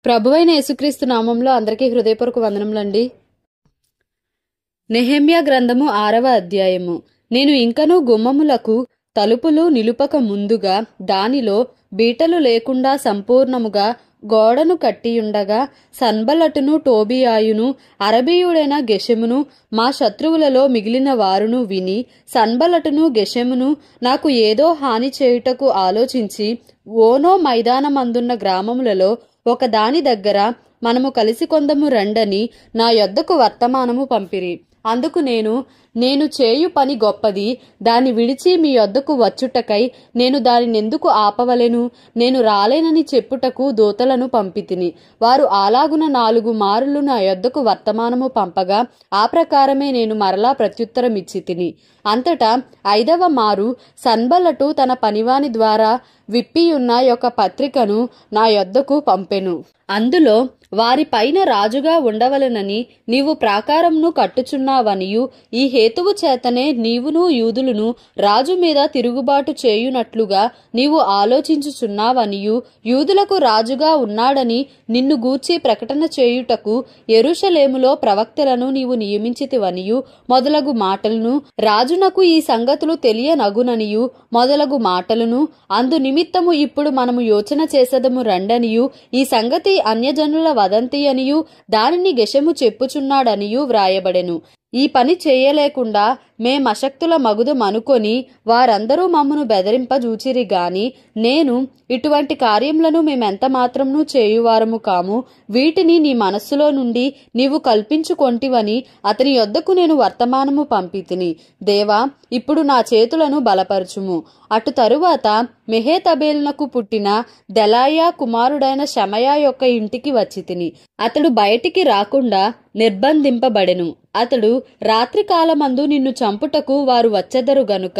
ప్రభువైన యేసుక్రీస్తు నామంలో అందరికీ హృదయపూర్వక వందనములండి. నెహెమ్యా గ్రంథము 6వ అధ్యాయము. నేను ఇంకనూ గుమ్మములకు తలుపులు నిలుపక ముందుగా దానిలో బీటలు లేకుండా సంపూర్ణముగా గోడను కట్టియుండగా సన్బల్లటును టోబియాయును అరబీయుడైన గెషెమును మా శత్రువులలో మిగిలిన వారును విని సన్బల్లటును గెషెమును నాకు ఏదో హాని చేయుటకు ఆలోచించి ఓనో మైదానమందున్న గ్రామములలో ఒక దాని దగ్గర మనము కలిసి కొందము రండని నా యొద్దకు వర్తమానము పంపిరి. అందుకు నేను చేయు పని గొప్పది, దాన్ని విడిచి మీ యొద్దకు వచ్చుటకై నేను దానినెందుకు ఆపవలెను? నేను రాలేనని చెప్పుటకు దూతలను పంపితిని. వారు అలాగున 4 మారులు నా యొద్దకు వర్తమానము పంపగా ఆ ప్రకారమే నేను మరలా ప్రత్యుత్తరమిచ్చి తిని. అంతటా 5వ మారు సన్బల్లటు తన పనివాని ద్వారా విప్పియున్న యొక్క పత్రికను నా యొద్దకు పంపెను. అందులో వారి పైన రాజుగా ఉండవలెనని నీవు ప్రాకారమును కట్టుచున్నావనియు ఈ హేతువు చేతనే నీవును యూదులను రాజు మీద తిరుగుబాటు చేయునట్లుగా నీవు ఆలోచించుచున్నావనియు యూదులకు రాజుగా ఉన్నాడని నిన్ను గూర్చి ప్రకటన చేయుటకు యెరూషలేములో ప్రవక్తలను నీవు నియమించితివనియు మొదలగు మాటలను రాజునకు ఈ సంగతులు తెలియనగుననియు మొదలగు మాటలను అందు నిమిత్తము ఇప్పుడు మనము యోచన చేసదము రండనియు ఈ సంగతి అన్యజనుల వదంతి అనియు దానిని గెషెము చెప్పుచున్నాడనియు వ్రాయబడెను. ఈ పని చేయలేకుండా మేమశక్తుల మగుదమనుకొని వారందరూ మమ్మను బెదిరింపజూచిరి గాని నేను ఇటువంటి కార్యములను మేమెంత మాత్రమును చేయువారము కాము. వీటిని నీ మనస్సులో నుండి నీవు కల్పించుకొంటివని అతని యొద్దకు నేను వర్తమానము పంపితిని. దేవా, ఇప్పుడు నా చేతులను బలపరచుము. అటు తరువాత మెహేతబేలునకు పుట్టిన దెలాయా కుమారుడైన షమయా యొక్క ఇంటికి వచ్చి తిని. అతడు బయటికి రాకుండా నిర్బంధింపబడెను. అతడు రాత్రికాలమందు నిన్ను చంపుటకు వారు వచ్చెదరు గనుక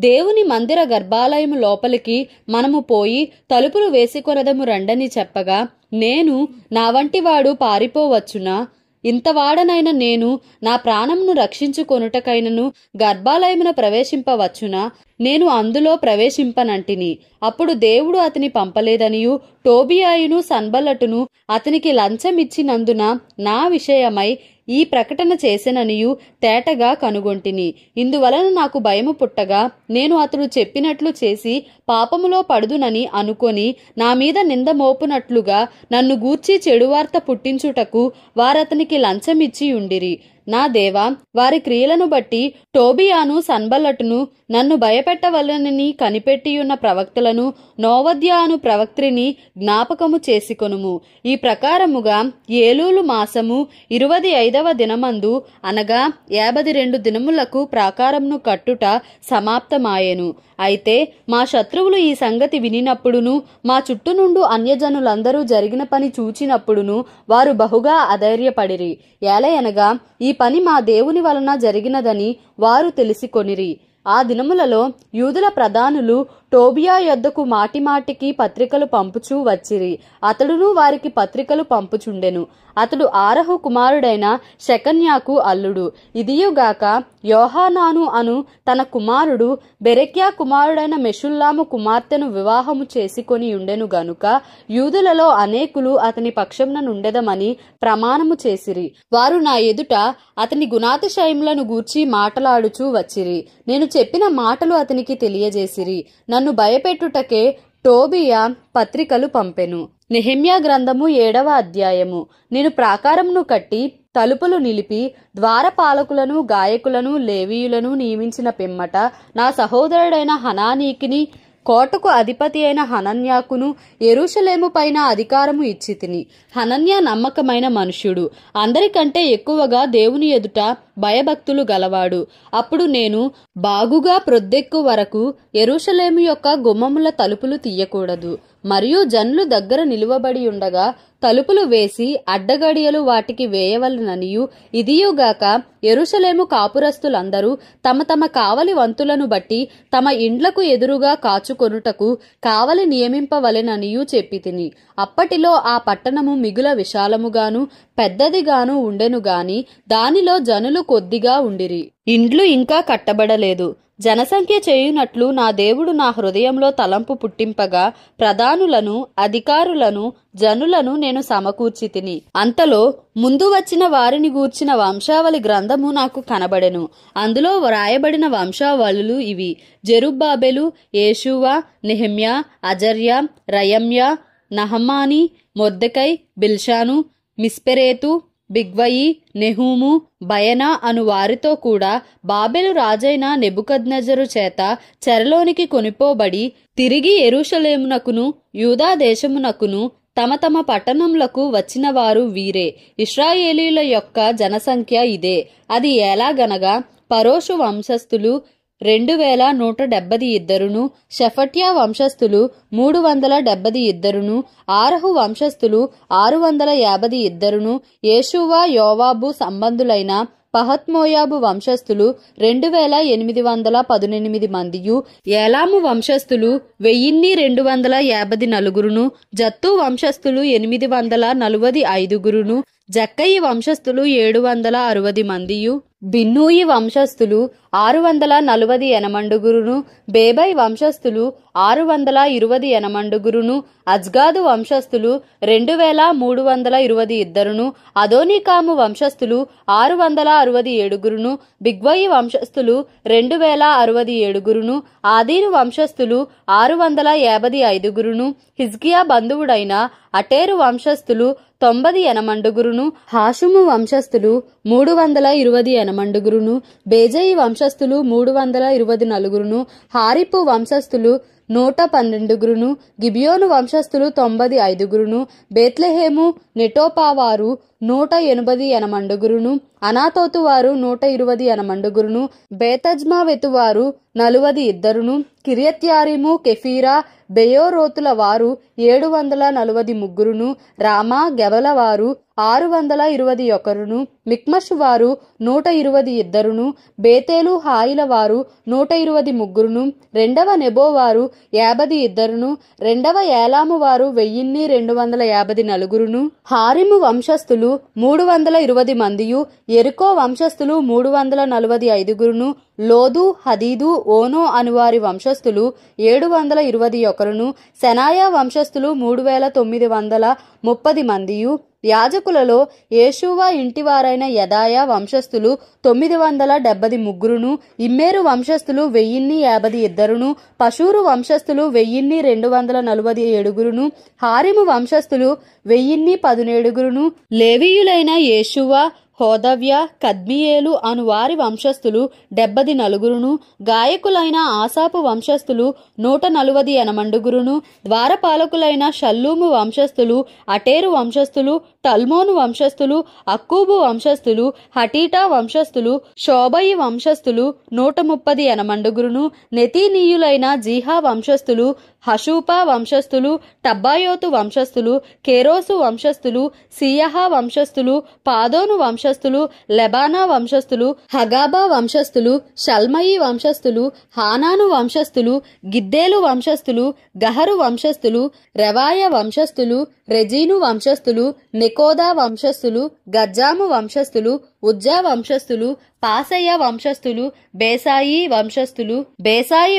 దేవుని మందిర గర్భాలయము లోపలికి మనము పోయి తలుపులు వేసికొనదము రండని చెప్పగా నేను నా వంటి వాడు పారిపోవచ్చునా? ఇంతవాడనైన నేను నా ప్రాణమును రక్షించుకొనుటకైనను గర్భాలయమున ప్రవేశింపవచ్చునా? నేను అందులో ప్రవేశింపనంటిని. అప్పుడు దేవుడు అతని పంపలేదనియు టోబియాయును సన్బల్లటును అతనికి లంచమిచ్చినందున నా విషయమై ఈ ప్రకటన చేసెననియు తేటగా కనుగొంటిని. ఇందువలన నాకు భయము పుట్టగా నేను అతడు చెప్పినట్లు చేసి పాపములో పడుదునని అనుకొని నా మీద నింద మోపునట్లుగా నన్ను గూర్చి చెడువార్త పుట్టించుటకు వారతనికి లంచమిచ్చి ఉండిరి. నా దేవా, వారి క్రియలను బట్టి టోబియాను సన్బల్లటును నన్ను భయపెట్టవలనని కనిపెట్టియున్న ప్రవక్తలను నోవద్యా అను ప్రవక్త్రిని జ్ఞాపకము చేసుకొనుము. ఈ ప్రకారముగా ఏలూలు మాసము 25వ దినమందు అనగా 52 దినములకు ప్రాకారమును కట్టుట సమాప్తమాయెను. అయితే మా శత్రువులు ఈ సంగతి వినినప్పుడును మా చుట్టూ నుండు అన్యజనులందరూ జరిగిన పని చూచినప్పుడును వారు బహుగా అధైర్యపడిరి. ఏలయనగా ఈ పని మా దేవుని వలన జరిగినదని వారు తెలిసికొనిరి. ఆ దినములలో యూదుల ప్రధానులు టోబియా యొద్దకు మాటిమాటికి పత్రికలు పంపుచూ వచ్చిరి. అతడును వారికి పత్రికలు పంపుచుండెను. అతడు ఆరహు కుమారుడైన షెకన్యాకు అల్లుడు. ఇదియుగాక యోహానాను అను తన కుమారుడు బెరెక్యా కుమారుడైన మెషుల్లాము కుమార్తెను వివాహము చేసుకొని ఉండెను గనుక యూదులలో అనేకులు అతని పక్షమున నుండెదమని ప్రమాణము చేసిరి. వారు నా ఎదుట అతని గుణాతిశయములను గూర్చి మాటలాడుచూ వచ్చిరి. నేను చెప్పిన మాటలు అతనికి తెలియజేసిరి. నన్ను భయపెట్టుటకే టోబియా పత్రికలు పంపెను. నెహెమ్యా గ్రంథము 7వ అధ్యాయము. నేను ప్రాకారమును కట్టి తలుపులు నిలిపి ద్వారపాలకులను గాయకులను లేవీయులను నియమించిన పిమ్మట నా సహోదరుడైన హనానీకిని కోటకు అధిపతి అయిన హనన్యాకును యెరూషలేము పైన అధికారము ఇచ్చి తిని. హనన్యా నమ్మకమైన మనుష్యుడు, అందరికంటే ఎక్కువగా దేవుని ఎదుట భయభక్తులు గలవాడు. అప్పుడు నేను బాగుగా ప్రొద్దెక్కు వరకు యెరూషలేము యొక్క గుమ్మముల తలుపులు తీయకూడదు మరియు జనులు దగ్గర నిలువబడి ఉండగా తలుపులు వేసి అడ్డగడియలు వాటికి వేయవలననియు ఇదియుగాక యెరూషలేము కాపురస్తులందరూ తమ తమ కావలి వంతులను బట్టి తమ ఇండ్లకు ఎదురుగా కాచుకొనుటకు కావలి నియమింపవలెననియు చెప్పి తిని. అప్పటిలో ఆ పట్టణము మిగుల విశాలముగాను పెద్దదిగాను ఉండెను గాని దానిలో జనులు కొద్దిగా ఉండిరి. ఇండ్లు ఇంకా కట్టబడలేదు. జనసంఖ్య చేయునట్లు నా దేవుడు నా హృదయంలో తలంపు పుట్టింపగా ప్రధానులను, అధికారులను, జనులను నేను సమకూర్చితిని. అంతలో ముందు వచ్చిన వారిని గూర్చిన వంశావళి గ్రంథము నాకు కనబడెను. అందులో వ్రాయబడిన వంశావళులు ఇవి: జెరుబ్బాబెలు, యేషూవ, నెహెమ్యా, అజర్యా, రయమ్యా, నహమాని, మొర్దెకై, బిల్షాను, మిస్పెరేతు, బిగ్వయి, నెహూము, బయనా అను వారితో కూడా బాబెలు రాజైన నెబుకద్నెజరు చేత చెరలోనికి కొనిపోబడి తిరిగి యెరూషలేమునకును యూదా దేశమునకును తమ తమ పట్టణములకు వచ్చిన వారు వీరే. ఇశ్రాయేలీయుల యొక్క జనసంఖ్య ఇదే. అది ఎలాగనగా పరోషు వంశస్థులు 2172, షెఫట్యా వంశస్థులు 372, ఆరహు వంశస్థులు 652, యేషూవ, యోవాబు సంబంధులైన పహత్మోయాబు వంశస్థులు 2818 మందియు, ఏలాము వంశస్థులు 1254, జత్తు వంశస్థులు 845, జక్కయి వంశస్థులు 760 మందియు, బిన్నూయి వంశస్థులు 648, బేబై వంశస్థులు 620, అజ్గాదు వంశస్థులు 2322, అదోనికాము వంశస్థులు 667, బిగ్వయి వంశస్థులు 2067, ఆదీను వంశస్థులు 655, హిజ్కియా బంధువుడైన అటేరు వంశస్థులు 90, హాషుము వంశస్థులు 320, బేజయి వంశస్థులు 324, హారిపు వంశస్థులు 112, గిబియోను వంశస్థులు 95, బేత్లెహేము నెటోపావారు 180, అనాతోతు వారు 120, బేతజ్మావెతు వారు 42, కిర్యత్యారిము, కెఫీరా, బెయోరోతుల వారు 743, రామా గెబల వారు 621, మిక్మషు వారు 122, బేతేలు హాయిల వారు 123, రెండవ నెబో వారు 52, రెండవ ఏలాము వారు 1254, హారిము వంశస్థులు 320 మందియు, ఎరుకో వంశస్థులు 345, లోదు, హదీదు, ఓనో అనువారి వంశస్థులు 721, సెనాయా వంశస్థులు 3930 మందియు, యాజకులలో యేషూవ ఇంటివారైన యదాయా వంశస్థులు 973, ఇమ్మేరు వంశస్థులు 1052, పషూరు వంశస్థులు 1247, హారిము వంశస్థులు 1017, లేవీయులైన యేషూవ, హోదవ్య, కద్మియేలు అను వారి వంశస్థులు 74, గాయకులైన ఆసాపు వంశస్థులు 148, ద్వారపాలకులైన షల్లూము వంశస్థులు, అటేరు వంశస్థులు, టల్మోను వంశస్థులు, అక్కూబు వంశస్థులు, హటీటా వంశస్థులు, షోబయి వంశస్థులు 130, నెతీనీయులైన జీహా వంశస్థులు, హషూపా వంశస్థులు, టబ్బాయోతు వంశస్థులు, కేరోసు వంశస్థులు, సియహా వంశస్థులు, పాదోను వంశస్థులు, లెబానా వంశస్థులు, హగాబా వంశస్థులు, షల్మయి వంశస్థులు, హానాను వంశస్థులు, గిద్దేలు వంశస్థులు, గహరు వంశస్థులు, రెవాయ వంశస్థులు, రెజీను వంశస్థులు, నెకోదా వంశస్థులు, గజ్జాము వంశస్థులు, ఉజ్జా వంశస్థులు, పాసయ్య వంశస్థులు, బేసాయి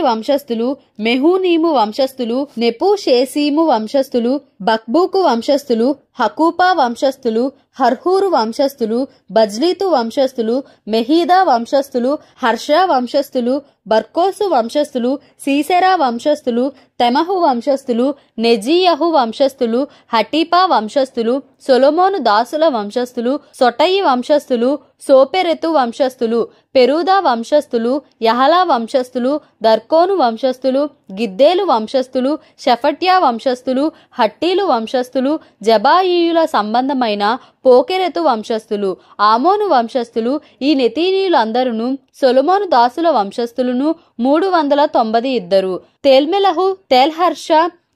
వంశస్థులు, మెహూనీము వంశస్థులు, నెపుషేసీము వంశస్థులు, బక్బూకు వంశస్థులు, హకూపా వంశస్థులు, హర్హూరు వంశస్థులు, బజ్లీతు వంశస్థులు, మెహీదా వంశస్థులు, హర్ష వంశస్థులు, బర్కోసు వంశస్థులు, సీసెరా వంశస్థులు, తెమహు వంశస్థులు, నెజీయహు వంశస్థులు, హటీపా వంశస్థులు, సొలొమోను దాసుల వంశస్థులు, సొటయి వంశస్థులు, సోపెరెతు వంశస్థులు, పెరూదా వంశస్థులు, యహలా వంశస్థులు, దర్కోను వంశస్థులు, గిద్దేలు వంశస్థులు, షెఫట్యా వంశస్థులు, హట్టీలు వంశస్థులు, జబాయీయుల సంబంధమైన పోకెరెతు వంశస్థులు, ఆమోను వంశస్థులు. ఈ నెతీనీయులందరూ సొలొమోను దాసుల వంశస్థులను 392. తేల్మెలహు, తేల్హర్ష,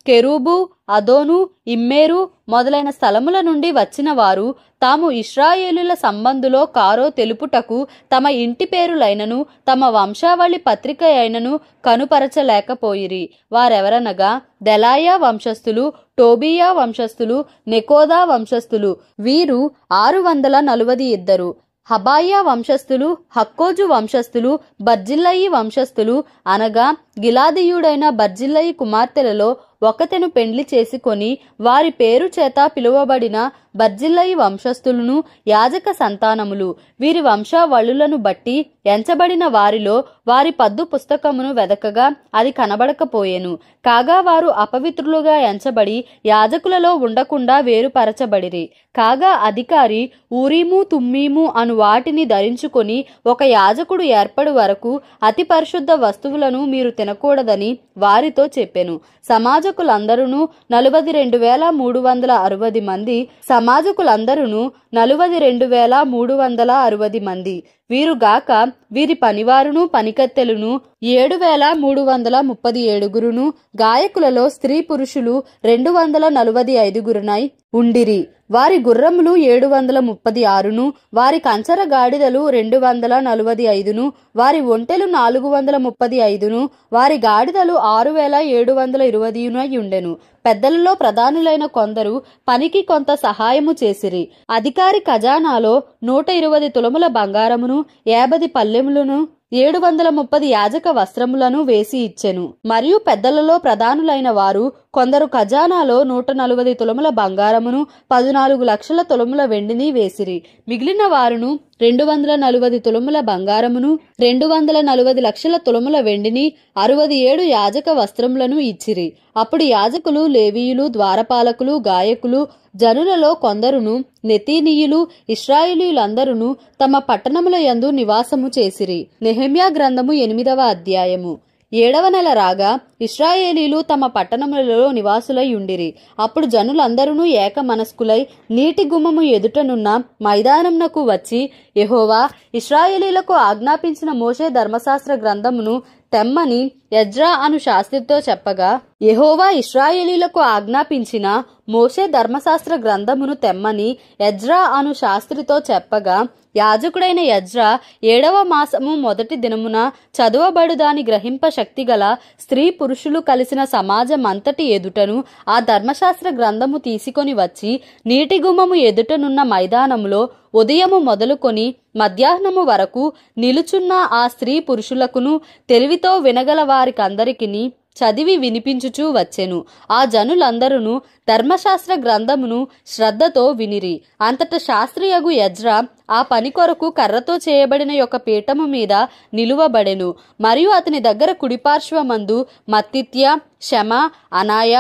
కెరూబు, అదోను, ఇమ్మేరు మొదలైన స్థలముల నుండి వచ్చిన వారు తాము ఇశ్రాయేలుల సంబంధులో కారో తెలుపుటకు తమ ఇంటి పేరులైనను తమ వంశావళి పత్రిక అయినను కనుపరచలేకపోయిరి. వారెవరనగా దెలాయా వంశస్థులు, టోబియా వంశస్థులు, నెకోదా వంశస్థులు. వీరు 642. హబాయా వంశస్థులు, హక్కోజు వంశస్థులు, బర్జిల్లయి వంశస్థులు అనగా గిలాదీయుడైన బర్జిల్లయి కుమార్తెలలో ఒకతెను పెండ్లి చేసుకొని వారి పేరు చేత పిలువబడిన బర్జిల్లయి వంశస్థులను యాజక సంతానములు. వీరి వంశావళులను బట్టి ఎంచబడిన వారిలో వారి పద్దు పుస్తకమును వెదకగా అది కనబడకపోయెను. కాగా వారు అపవిత్రులుగా ఎంచబడి యాజకులలో ఉండకుండా వేరుపరచబడిరి. కాగా అధికారి ఊరీము తుమ్మీము అను వాటిని ధరించుకొని ఒక యాజకుడు ఏర్పడు వరకు అతి పరిశుద్ధ వస్తువులను మీరు తినకూడదని వారితో చెప్పెను. సమాజకులందరూ 42,360 మంది. సమాజకులందరూ 42,360 మంది. వీరుగాక వీరి పనివారును పనికత్తెలును 7,337 గాయకులలో స్త్రీ పురుషులు 245 ఉండిరి. వారి గుర్రములు 736, వారి కంచర గాడిదలు 245, వారి ఒంటెలు 435, వారి గాడిదలు 6,720 ఉండెను. పెద్దలలో ప్రధానులైన కొందరు పనికి కొంత సహాయము చేసిరి. అధికారి ఖజానాలో 120 తులముల బంగారమును, 50 పల్లెములను, 730 యాజక వస్త్రములను వేసి ఇచ్చెను. మరియు పెద్దలలో ప్రధానులైన వారు కొందరు ఖజానాలో 140 తులముల బంగారమును, 14 లక్షల తులముల వెండిని వేసిరి. మిగిలిన వారును 240 తులముల బంగారమును, 240 లక్షల తులముల వెండిని, 67 యాజక వస్త్రములను ఇచ్చిరి. అప్పుడు యాజకులు, లేవీయులు, ద్వారపాలకులు, గాయకులు, జనులలో కొందరును, నెతీనీయులు, ఇశ్రాయేలీయులందరూ తమ పట్టణముల యందు నివాసము చేసిరి. నెహెమ్యా గ్రంథము 8వ అధ్యాయము. 7వ నెల రాగా ఇశ్రాయేలీలు తమ పట్టణములలో నివాసులై ఉండిరి. అప్పుడు జనులందరూ ఏక మనస్కులై నీటి గుమ్మము ఎదుటనున్న మైదానమునకు వచ్చి, యెహోవా ఇశ్రాయేలీలకు ఆజ్ఞాపించిన మోషే ధర్మశాస్త్ర గ్రంథమును తెమ్మని ఎజ్రా అను శాస్త్రితో చెప్పగా, యెహోవా ఇశ్రాయేలీలకు ఆజ్ఞాపించిన మోషే ధర్మశాస్త్ర గ్రంథమును తెమ్మని ఎజ్రా అను శాస్త్రితో చెప్పగా, యాజకుడైన ఎజ్రా 7వ మాసము 1వ దినమున చదువబడు దాని గ్రహింప శక్తిగల స్త్రీ పురుషులు కలిసిన సమాజమంతటి ఎదుటను ఆ ధర్మశాస్త్ర గ్రంథము తీసుకొని వచ్చి నీటి గుమ్మము ఎదుటనున్న మైదానములో ఉదయము మొదలుకొని మధ్యాహ్నము వరకు నిలుచున్న ఆ స్త్రీ పురుషులకును తెలివితో వినగల వారికందరికిని చదివి వినిపించుచూ వచ్చెను. ఆ జనులందరూ ధర్మశాస్త్ర గ్రంథమును శ్రద్ధతో వినిరి. అంతట శాస్త్రియగు ఎజ్రా ఆ పని కొరకు కర్రతో చేయబడిన ఒక పీఠము మీద నిలువబడెను. మరియు అతని దగ్గర కుడిపార్శ్వమందు మత్తిత్య, షమ, అనాయ,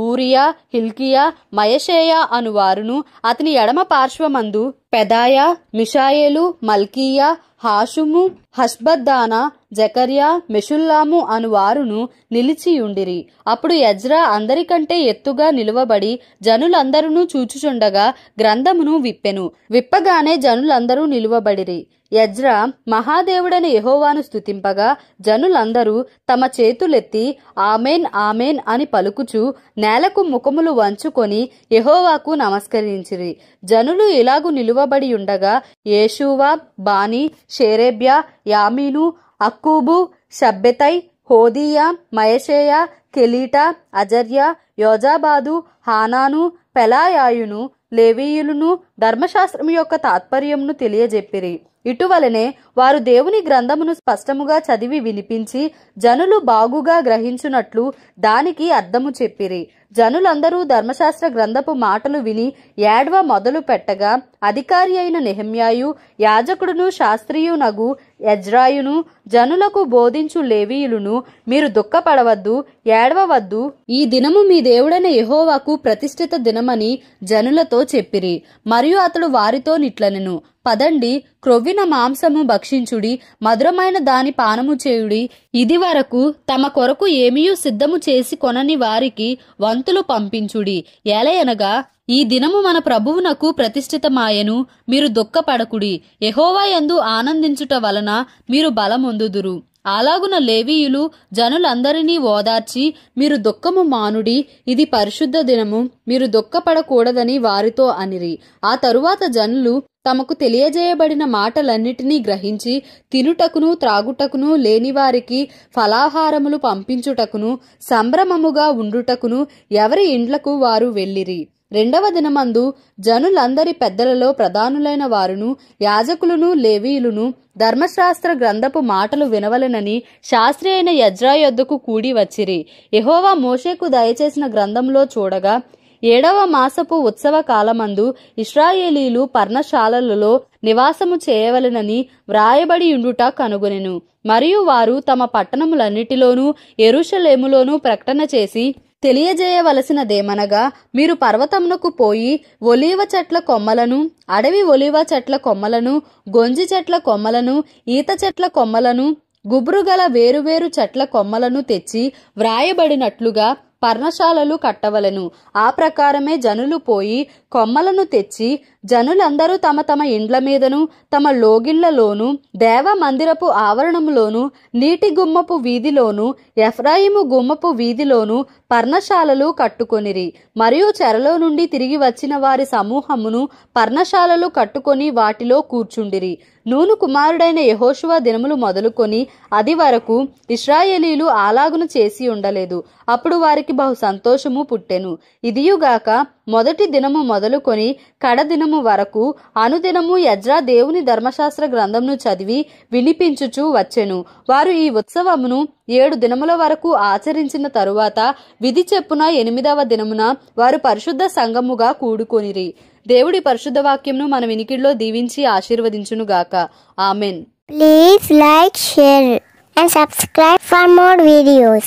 ఊరియా, హిల్కియా, మయషేయ అనువారును, అతని ఎడమ పార్శ్వమందు పెదాయ, మిషాయేలు, మల్కీయా, హాషుము, హష్బద్దానా, జకర్యా, మెషుల్లాము అనువారును నిలిచియుండిరి. అప్పుడు ఎజ్రా అందరికంటే ఎత్తుగా నిలువబడి జనులందరూ చూచుచుండగా గ్రంథమును విప్పెను. విప్పగానే జనులందరూ నిలువబడిరి. ఎజ్రా మహాదేవుడైన యెహోవాను స్తుతింపగా జనులందరూ తమ చేతులెత్తి ఆమెన్ ఆమెన్ అని పలుకుచు నేలకు ముఖములు వంచుకొని యెహోవాకు నమస్కరించిరి. జనులు ఇలాగు నిలువబడి ఉండగా యేషూవా, బానీ, షేరేబ్యా, యామీను, అక్కూబు, షబ్బెతై, హోదీయా, మయషేయ, కెలీటా, అజర్యా, యోజాబాదు, హానాను, పెలాయాయును, లేవీయులను ధర్మశాస్త్రము యొక్క తాత్పర్యమును తెలియజెప్పిరి. ఇటువలనే వారు దేవుని గ్రంథమును స్పష్టముగా చదివి వినిపించి జనులు బాగుగా గ్రహించునట్లు దానికి అర్థము చెప్పిరి. జనులందరూ ధర్మశాస్త్ర గ్రంథపు మాటలు విని ఏడ్వ మొదలు పెట్టగా అధికారి అయిన నెహెమ్యాయు, యాజకుడును శాస్త్రియునగు ఎజ్రాయును, జనులకు బోధించు లేవీయులను, మీరు దుఃఖపడవద్దు, ఏడవవద్దు, ఈ దినము మీ దేవుడైన యెహోవాకు ప్రతిష్ఠిత దినమని జనులతో చెప్పిరి. మరియు అతడు వారితో నిట్లనెను, పదండి, క్రొవ్విన మాంసము భక్షించుడి, మధురమైన దాని పానము చేయుడి. ఇది వరకు తమ కొరకు ఏమీయూ సిద్ధము చేసి కొనని వారికి వంతులు పంపించుడి. ఏలయనగా ఈ దినము మన ప్రభువునకు ప్రతిష్ఠితమాయెను. మీరు దుఃఖపడకుడి, యెహోవా యందు ఆనందించుట వలన మీరు బలమొందుదురు. అలాగున లేవీయులు జనులందరినీ ఓదార్చి, మీరు దుఃఖము మానుడి, ఇది పరిశుద్ధ దినము, మీరు దుఃఖపడకూడదని వారితో అనిరి. ఆ తరువాత జనులు తమకు తెలియజేయబడిన మాటలన్నిటినీ గ్రహించి తినుటకును త్రాగుటకును లేనివారికి ఫలాహారములు పంపించుటకును సంభ్రమముగా ఉండుటకును ఎవరి ఇండ్లకు వారు వెళ్ళిరి. రెండవ దినమందు జనులందరి పెద్దలలో ప్రధానులైన వారును యాజకులను లేవీయులను ధర్మశాస్త్ర గ్రంథపు మాటలు వినవలెనని శాస్త్రి అయిన యజ్రా యొద్దకు కూడి వచ్చిరి. యెహోవా మోషేకు దయచేసిన గ్రంథంలో చూడగా 7వ మాసపు ఉత్సవ కాలమందు ఇశ్రాయేలీలు పర్ణశాలలలో నివాసము చేయవలెనని వ్రాయబడి ఉండుట కనుగొనెను. మరియు వారు తమ పట్టణములన్నిటిలోనూ యెరూషలేములోనూ ప్రకటన చేసి తెలియజేయవలసినదేమనగా, మీరు పర్వతమునకు పోయి ఒలీవ చెట్ల కొమ్మలను, అడవి ఒలీవ చెట్ల కొమ్మలను, గొంజి చెట్ల కొమ్మలను, ఈత చెట్ల కొమ్మలను, గుబురుగల వేరువేరు చెట్ల కొమ్మలను తెచ్చి వ్రాయబడినట్లుగా పర్ణశాలలు కట్టవలెను. ఆ ప్రకారమే జనులు పోయి కొమ్మలను తెచ్చి జనులందరూ తమ తమ ఇండ్ల మీదను తమ లోగిళ్లలోను దేవ మందిరపు ఆవరణములోను నీటి గుమ్మపు వీధిలోను ఎఫ్రాయిము గుమ్మపు వీధిలోను పర్ణశాలలు కట్టుకొనిరి. మరియు చెరలో నుండి తిరిగి వచ్చిన వారి సమూహమును పర్ణశాలలు కట్టుకొని వాటిలో కూర్చుండిరి. నూను కుమారుడైన యెహోషువ దినములు మొదలుకొని అది వరకు ఇశ్రాయేలీలు అలాగును చేసి ఉండలేదు. అప్పుడు వారికి బహు సంతోషము పుట్టెను. ఇదియుగాక మొదటి దినము మొదలుకొని కడదినము వరకు అనుదినము యజ్రా దేవుని ధర్మశాస్త్ర గ్రంథమును చదివి వినిపించుచూ వచ్చెను. వారు ఈ ఉత్సవమును 7 దినముల వరకు ఆచరించిన తరువాత విధి చెప్పున 8వ దినమున వారు పరిశుద్ధ సంఘముగా కూడుకొనిరి. దేవుడి పరిశుద్ధ వాక్యమును మన వినికిడిలో దీవించి ఆశీర్వదించునుగాక. Amen. Please like, share and subscribe for more videos.